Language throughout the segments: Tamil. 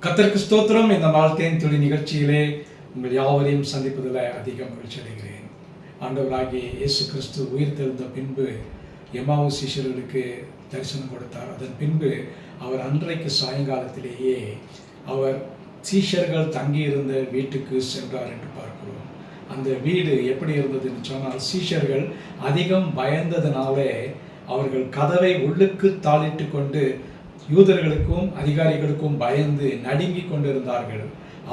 கர்த்தருக்கு ஸ்தோத்திரம். இந்த நாள் தேன் துளி நிகழ்ச்சியிலே உங்கள் யாவரையும் சந்திப்பதில் அதிக மகிழ்ச்சி அடைகிறேன். ஆண்டவராகிய இயேசு கிறிஸ்து உயிர் தெழுந்த பின்பு எம்மாவு சீஷர்களுக்கு தரிசனம் கொடுத்தார். அதன் பின்பு அவர் அன்றைக்கு சாயங்காலத்திலேயே அவர் சீஷர்கள் தங்கியிருந்த வீட்டுக்கு சென்றார் என்று பார்க்கிறோம். அந்த வீடு எப்படி இருந்ததுன்னு சொன்னால், சீஷர்கள் அதிகம் பயந்ததினாலே அவர்கள் கதவை உள்ளுக்கு தாளிட்டு கொண்டு யூதர்களுக்கும் அதிகாரிகளுக்கும் பயந்து நடுங்கி கொண்டிருந்தார்கள்.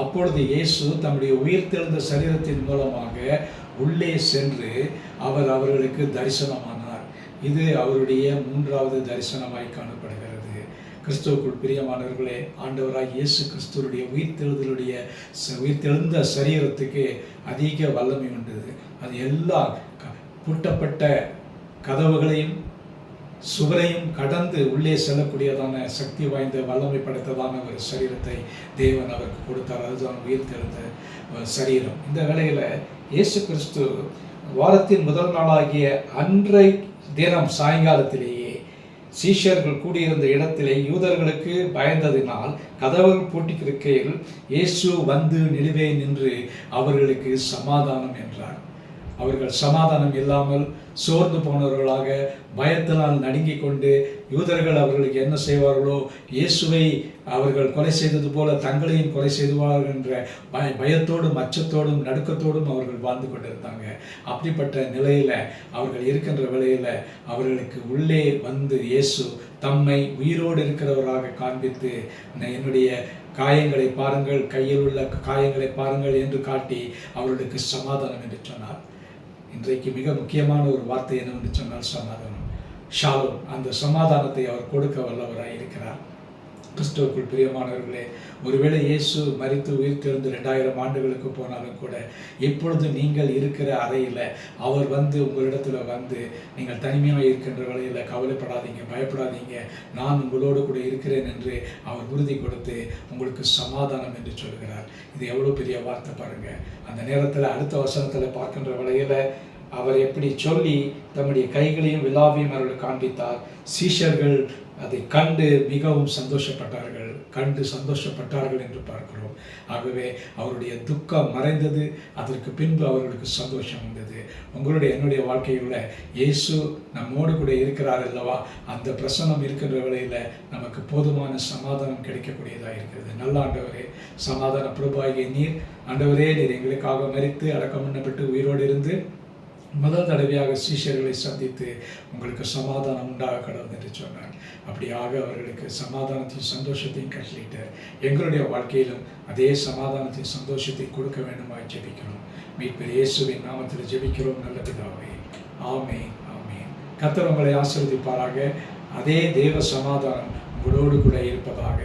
அப்பொழுது இயேசு தம்முடைய உயிர்த்தெழுந்த சரீரத்தின் மூலமாக உள்ளே சென்று அவர்களுக்கு தரிசனமானார். இது அவருடைய மூன்றாவது தரிசனமாய் காணப்படுகிறது. கிறிஸ்துவுக்குள் பிரியமானவர்களே, ஆண்டவராக இயேசு கிறிஸ்துவனுடைய உயிர்த்தெழுந்த சரீரத்துக்கு அதிக வல்லமை உண்டு. அது எல்லா பூட்டப்பட்ட கதவுகளையும் சுவரையும் கடந்து உள்ளே செல்லக்கூடியதான சக்தி வாய்ந்த வல்லமை படைத்ததான ஒரு சரீரத்தை தேவன் அவருக்கு கொடுத்தார். அதுதான் உயிர்த்தெழுந்த சரீரம். இந்த வேளையில் இயேசு கிறிஸ்து வாரத்தின் முதல் நாளாகிய அன்றை தினம் சாயங்காலத்திலேயே சீஷர்கள் கூடியிருந்த இடத்திலே யூதர்களுக்கு பயந்ததினால் கதவுகள் பூட்டியிருக்கையில் இயேசு வந்து நிலுவே நின்று அவர்களுக்கு சமாதானம் என்றார். அவர்கள் சமாதானம் இல்லாமல் சோர்ந்து போனவர்களாக பயத்தினால் நடுங்கிக் கொண்டு, யூதர்கள் அவர்களுக்கு என்ன செய்வார்களோ, இயேசுவை அவர்கள் கொலை செய்தது போல தங்களையும் கொலை செய்வார்கள் என்ற பயத்தோடும் அச்சத்தோடும் நடுக்கத்தோடும் அவர்கள் வாழ்ந்து கொண்டிருந்தாங்க. அப்படிப்பட்ட நிலையில் அவர்கள் இருக்கின்ற வேளையில் அவர்களுக்கு உள்ளே வந்து இயேசு தம்மை உயிரோடு இருக்கிறவராக காண்பித்து, என்னுடைய காயங்களை பாருங்கள், கையில் உள்ள காயங்களை பாருங்கள் என்று காட்டி அவர்களுக்கு சமாதானம் என்று சொன்னார். இன்றைக்கு மிக முக்கியமான ஒரு வார்த்தை என்னவென்று சொன்னால் சமாதானம், ஷாலோம். அந்த சமாதானத்தை அவர் கொடுக்க வல்லவராய் இருக்கிறார். கிறிஸ்துவுக்குள் பிரியமானவர்களே, ஒருவேளை இயேசு மரித்து உயிர்த்தெழுந்து 2000 ஆண்டுகளுக்கு போனாலும் கூட இப்பொழுது நீங்கள் இருக்கிற அறையில் அவர் வந்து உங்களிடத்துல வந்து, நீங்கள் தனிமையாக இருக்கின்ற வேளையில் கவலைப்படாதீங்க, பயப்படாதீங்க, நான் உங்களோடு கூட இருக்கிறேன் என்று அவர் உறுதி கொடுத்து உங்களுக்கு சமாதானம் என்று சொல்கிறார். இது எவ்வளோ பெரிய வார்த்தை பாருங்கள். அந்த நேரத்தில் அடுத்த வசனத்தில் பார்க்கின்ற வேளையில் அவர் எப்படி சொல்லி தம்முடைய கைகளையும் விலாவையும் அவர்கள் காண்பித்தார். சீஷர்கள் அதை கண்டு மிகவும் சந்தோஷப்பட்டார்கள் என்று பார்க்கிறோம். ஆகவே அவருடைய துக்கம் மறைந்தது. அதற்கு பின்பு அவர்களுக்கு சந்தோஷம் வந்தது. என்னுடைய வாழ்க்கையில் இயேசு நம்மோடு கூட இருக்கிறார் அல்லவா, அந்த பிரசன்னம் இருக்கின்ற வேளையில் நமக்கு போதுமான சமாதானம் கிடைக்கக்கூடியதாக இருக்கிறது. நல்ல ஆண்டவரே, சமாதான பிரபுவாகிய நீர், ஆண்டவரே, நீர் எங்களுக்காக மரித்து அடக்கம் பண்ணப்பட்டு உயிரோடு இருந்து முதல் தடவையாக சீஷர்களை சந்தித்து உங்களுக்கு சமாதானம் உண்டாக கடவுள் என்று சொன்னார். அப்படியாக அவர்களுக்கு சமாதானத்தையும் சந்தோஷத்தையும் கட்டளையிட்டு எங்களுடைய வாழ்க்கையிலும் அதே சமாதானத்தையும் சந்தோஷத்தை கொடுக்க வேண்டுமாய் ஜெபிக்கிறோம். மீட்பர் இயேசுவின் நாமத்தில் ஜெபிக்கிறோம் நல்ல பிதாவே. ஆமென், ஆமென். கர்த்தர் உங்களை ஆசீர்வதிப்பாராக. அதே தேவ சமாதானம் உங்களோடு கூட இருப்பதாக.